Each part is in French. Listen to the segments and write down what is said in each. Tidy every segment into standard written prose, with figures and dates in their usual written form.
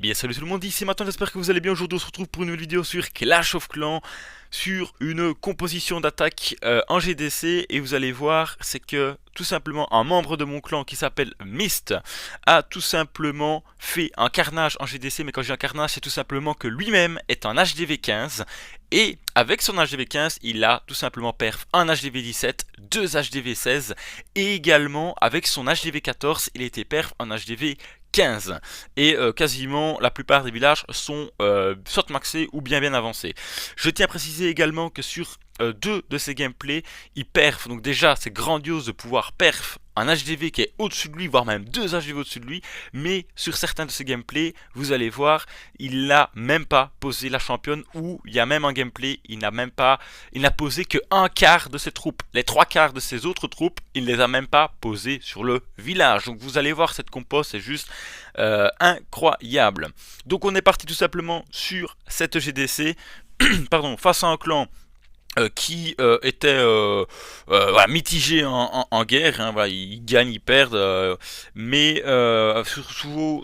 Eh bien salut tout le monde, ici maintenant j'espère que vous allez bien. Aujourd'hui on se retrouve pour une nouvelle vidéo sur Clash of Clans, sur une composition d'attaque en GDC. Et vous allez voir, c'est que tout simplement un membre de mon clan qui s'appelle Mist a tout simplement fait un carnage en GDC. Mais quand je dis un carnage, c'est tout simplement que lui-même est en HDV15. Et avec son HDV15, il a tout simplement perf un HDV17, deux HDV16. Et également avec son HDV14, il était perf en HDV 15 et quasiment la plupart des villages sont soit maxés ou bien avancés. Je tiens à préciser également que sur deux de ces gameplays, il perf, donc déjà c'est grandiose de pouvoir perf un HDV qui est au-dessus de lui, voire même deux HDV au-dessus de lui, mais sur certains de ces gameplays, vous allez voir, il n'a même pas posé la championne, ou il y a même un gameplay, il n'a posé que un quart de ses troupes. Les trois quarts de ses autres troupes, il ne les a même pas posées sur le village. Donc vous allez voir, cette compo, c'est juste incroyable. Donc on est parti tout simplement sur cette GDC, pardon, face à un clan qui était voilà, mitigé en guerre, hein, voilà, ils gagnent, ils perdent, mais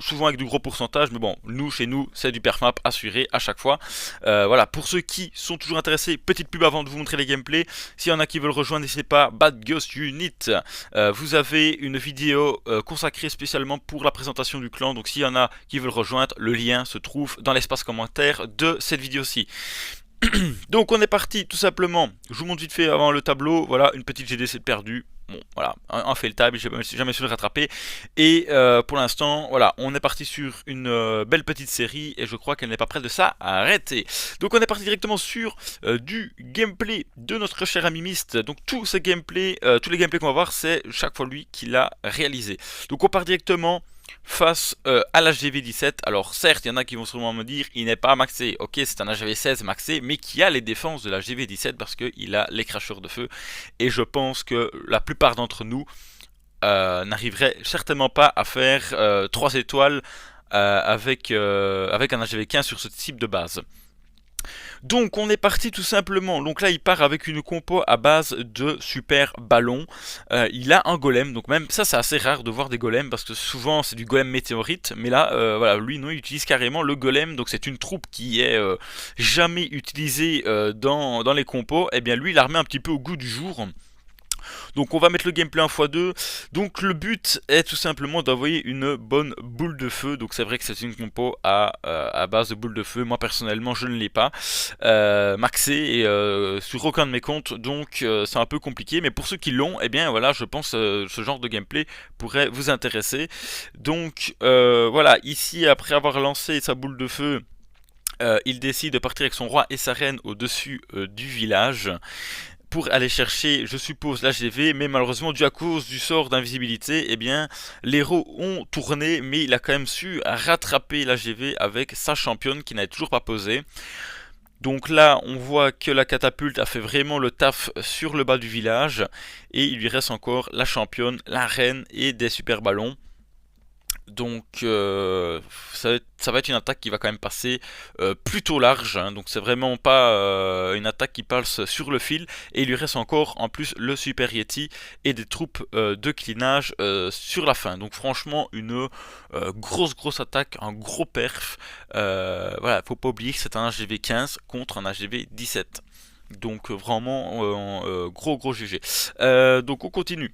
souvent avec de gros pourcentages. Mais bon, chez nous, c'est du perfmap assuré à chaque fois. Voilà, pour ceux qui sont toujours intéressés, petite pub avant de vous montrer les gameplays. S'il y en a qui veulent rejoindre, n'hésitez pas, Bad Ghost Unit. Vous avez une vidéo consacrée spécialement pour la présentation du clan. Donc s'il y en a qui veulent rejoindre, le lien se trouve dans l'espace commentaire de cette vidéo-ci. Donc on est parti tout simplement, je vous montre vite fait avant le tableau, voilà une petite GDC perdue. Bon voilà, un fait le table, j'ai jamais su le rattraper. Et pour l'instant, voilà, on est parti sur une belle petite série et je crois qu'elle n'est pas prête de s'arrêter. Donc on est parti directement sur du gameplay de notre cher ami Mist. Donc tous les gameplays qu'on va voir, c'est chaque fois lui qui l'a réalisé. Donc on part directement face à l'HDV17. Alors certes, il y en a qui vont sûrement me dire il n'est pas maxé. Ok, c'est un HDV16 maxé, mais qui a les défenses de l'HDV17 parce qu'il a les cracheurs de feu. Et je pense que la plupart d'entre nous n'arriveraient certainement pas à faire 3 étoiles avec un HDV15 sur ce type de base. Donc on est parti tout simplement, donc là il part avec une compo à base de super ballon. Il a un golem, donc même ça c'est assez rare de voir des golems parce que souvent c'est du golem météorite. Mais là voilà, lui non, il utilise carrément le golem, donc c'est une troupe qui est jamais utilisée dans les compos. Et bien lui il la remet un petit peu au goût du jour. Donc on va mettre le gameplay en x2. Donc le but est tout simplement d'envoyer une bonne boule de feu. Donc c'est vrai que c'est une compo à base de boule de feu. Moi personnellement je ne l'ai pas maxé et sur aucun de mes comptes. Donc c'est un peu compliqué. Mais pour ceux qui l'ont, eh bien voilà, je pense ce genre de gameplay pourrait vous intéresser. Donc voilà, ici après avoir lancé sa boule de feu, il décide de partir avec son roi et sa reine au-dessus du village pour aller chercher, je suppose, l'HDV, mais malheureusement, dû à cause du sort d'invisibilité, eh bien, les héros ont tourné, mais il a quand même su rattraper l'HDV avec sa championne qui n'avait toujours pas posé. Donc là, on voit que la catapulte a fait vraiment le taf sur le bas du village, et il lui reste encore la championne, la reine et des super ballons. Donc ça va être une attaque qui va quand même passer plutôt large, hein. Donc c'est vraiment pas une attaque qui passe sur le fil. Et il lui reste encore en plus le Super Yeti et des troupes de clinage sur la fin. Donc franchement une grosse attaque, un gros perf. Voilà, faut pas oublier que c'est un HGV 15 contre un HGV 17. Donc vraiment gros GG. Donc on continue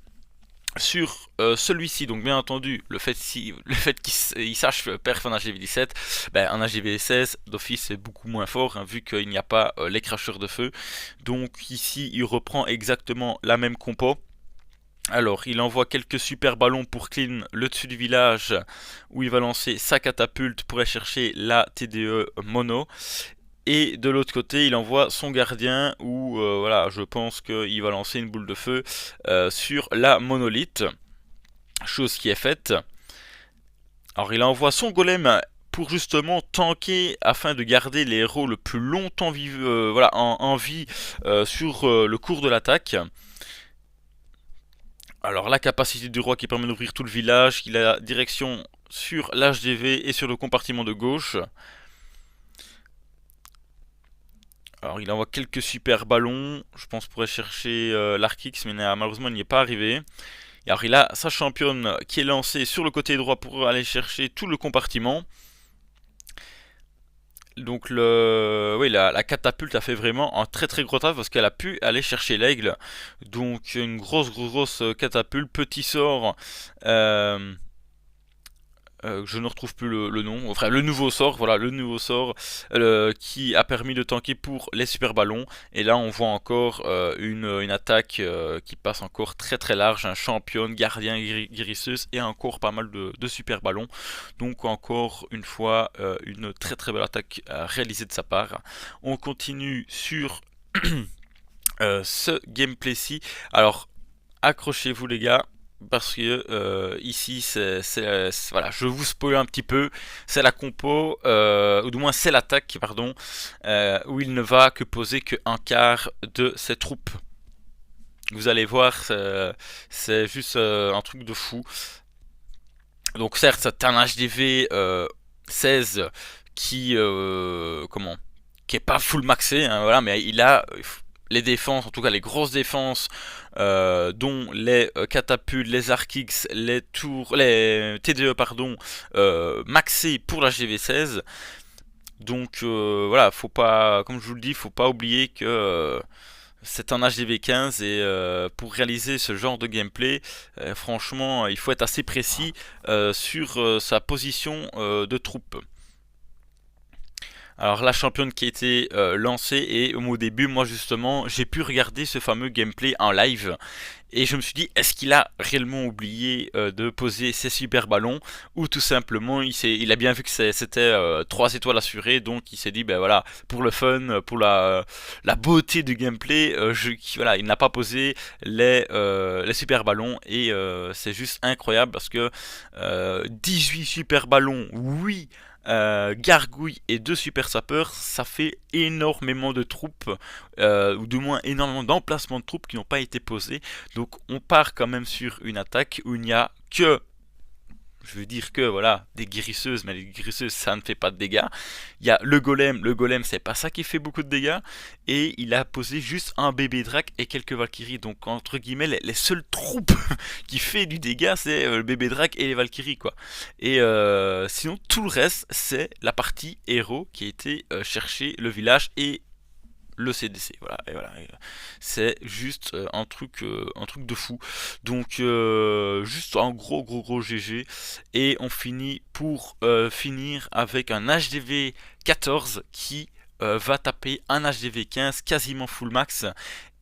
sur celui-ci. Donc bien entendu le fait qu'il sache perf en HGV17, ben, en HGV16 d'office c'est beaucoup moins fort, hein, vu qu'il n'y a pas les cracheurs de feu. Donc ici il reprend exactement la même compo. Alors il envoie quelques super ballons pour clean le dessus du village, où il va lancer sa catapulte pour aller chercher la TDE mono. Et de l'autre côté, il envoie son gardien où, voilà, je pense qu'il va lancer une boule de feu sur la monolithe. Chose qui est faite. Alors il envoie son golem pour justement tanker afin de garder les héros le plus longtemps voilà, en vie sur le cours de l'attaque. Alors la capacité du roi qui permet d'ouvrir tout le village, il a direction sur l'HDV et sur le compartiment de gauche. Alors il envoie quelques super ballons, je pense pour aller chercher l'Arkix, mais malheureusement il n'y est pas arrivé. Et alors il a sa championne qui est lancée sur le côté droit pour aller chercher tout le compartiment. Donc oui, la catapulte a fait vraiment un très très gros taf parce qu'elle a pu aller chercher l'aigle. Donc une grosse catapulte, petit sort. euh, je ne retrouve plus le nom, enfin le nouveau sort, voilà le nouveau sort qui a permis de tanker pour les super ballons. Et là on voit encore une attaque qui passe encore très très large, un champion, gardien, guérisseuse et encore pas mal de super ballons. Donc encore une fois une très très belle attaque réalisée de sa part. On continue sur ce gameplay-ci. Alors accrochez-vous les gars, parce que ici voilà, je vous spoil un petit peu, c'est la compo, ou du moins c'est l'attaque, pardon, où il ne va que poser que un quart de ses troupes. Vous allez voir, c'est juste un truc de fou. Donc certes c'est un HDV 16 qui comment, qui est pas full maxé, hein, voilà, mais il a les défenses, en tout cas les grosses défenses, dont les catapultes, les Arkix, les tours, les TDE pardon, maxés pour la GV16. Donc voilà, faut pas, comme je vous le dis, faut pas oublier que c'est un HDV15 et pour réaliser ce genre de gameplay, franchement, il faut être assez précis sur sa position de troupe. Alors la championne qui a été lancée et au début moi justement j'ai pu regarder ce fameux gameplay en live et je me suis dit est-ce qu'il a réellement oublié de poser ses super ballons ou tout simplement il a bien vu que c'était 3 étoiles assurées, donc il s'est dit ben voilà, pour le fun, pour la beauté du gameplay, voilà, il n'a pas posé les super ballons et c'est juste incroyable parce que 18 super ballons, oui, gargouille et 2 super sapeurs, ça fait énormément de troupes, ou du moins énormément d'emplacements de troupes qui n'ont pas été posés. Donc on part quand même sur une attaque où il n'y a que, je veux dire que voilà, des guérisseuses, mais les guérisseuses ça ne fait pas de dégâts. Il y a le golem c'est pas ça qui fait beaucoup de dégâts. Et il a posé juste un bébé drac et quelques valkyries. Donc entre guillemets, les seules troupes qui fait du dégât c'est le bébé drac et les valkyries quoi. Et sinon tout le reste c'est la partie héros qui a été chercher le village et le CDC, voilà, et voilà, c'est juste un truc de fou. Donc juste un gros GG et on finit pour finir avec un HDV 14 qui va taper un HDV 15 quasiment full max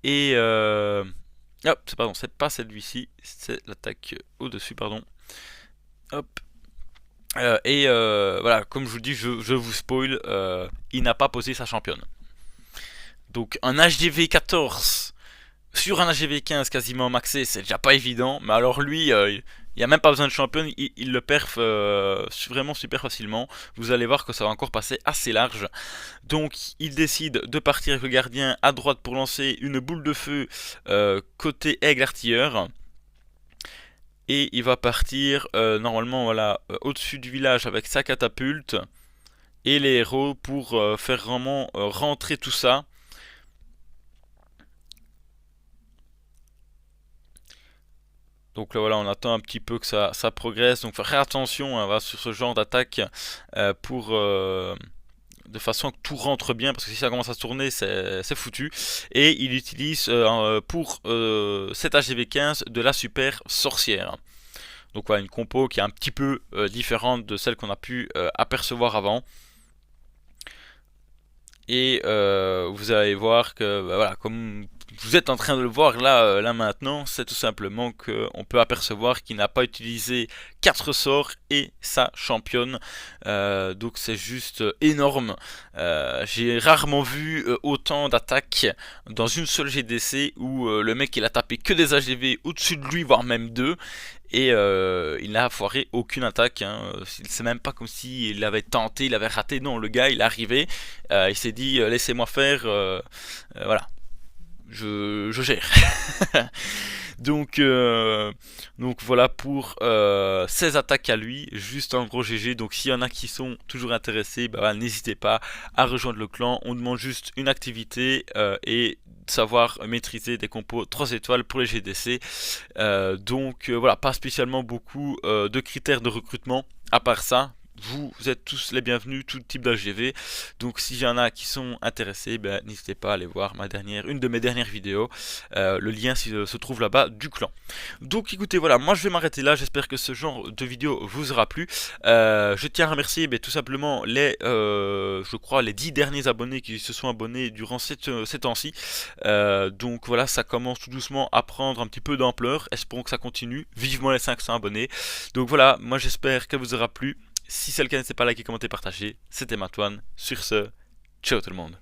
et hop, pardon, c'est pas celui-ci, c'est l'attaque au-dessus, pardon. Hop. Et voilà, comme je vous dis, je vous spoil, il n'a pas posé sa championne. Donc un HDV 14 sur un HDV 15 quasiment maxé, c'est déjà pas évident. Mais alors lui, il n'y a même pas besoin de championne, il le perf vraiment super facilement. Vous allez voir que ça va encore passer assez large. Donc il décide de partir avec le gardien à droite pour lancer une boule de feu côté aigle artilleur. Et il va partir normalement voilà, au-dessus du village avec sa catapulte et les héros pour faire vraiment rentrer tout ça. Donc là voilà, on attend un petit peu que ça progresse. Donc faire attention hein, sur ce genre d'attaque pour de façon que tout rentre bien, parce que si ça commence à se tourner, c'est foutu. Et il utilise pour cet HGV15 de la super sorcière. Donc voilà, une compo qui est un petit peu différente de celle qu'on a pu apercevoir avant. Et vous allez voir que bah, voilà, comme vous êtes en train de le voir là maintenant, c'est tout simplement qu'on peut apercevoir qu'il n'a pas utilisé 4 sorts et sa championne. Donc c'est juste énorme. J'ai rarement vu autant d'attaques dans une seule GDC où le mec il a tapé que des AGV au-dessus de lui, voire même deux. Et il n'a foiré aucune attaque, hein. C'est même pas comme s'il avait tenté, il avait raté. Non, le gars il est arrivé, il s'est dit laissez-moi faire, voilà, je gère. donc voilà pour ses attaques à lui, juste un gros GG. Donc s'il y en a qui sont toujours intéressés, bah, n'hésitez pas à rejoindre le clan. On demande juste une activité et savoir maîtriser des compos 3 étoiles pour les GDC. Donc voilà, pas spécialement beaucoup de critères de recrutement à part ça. vous êtes tous les bienvenus, tout type d'AGV. Donc s'il y en a qui sont intéressés, ben, n'hésitez pas à aller voir une de mes dernières vidéos. Le lien se trouve là-bas du clan. Donc écoutez, voilà, moi je vais m'arrêter là. J'espère que ce genre de vidéo vous aura plu. Je tiens à remercier tout simplement je crois, les 10 derniers abonnés qui se sont abonnés durant ces temps-ci. Donc voilà, ça commence tout doucement à prendre un petit peu d'ampleur. Espérons que ça continue. Vivement les 500 abonnés. Donc voilà, moi j'espère qu'elle vous aura plu. Si c'est le cas, n'hésitez pas à liker, commenter, partager. C'était Matouane. Sur ce, ciao tout le monde.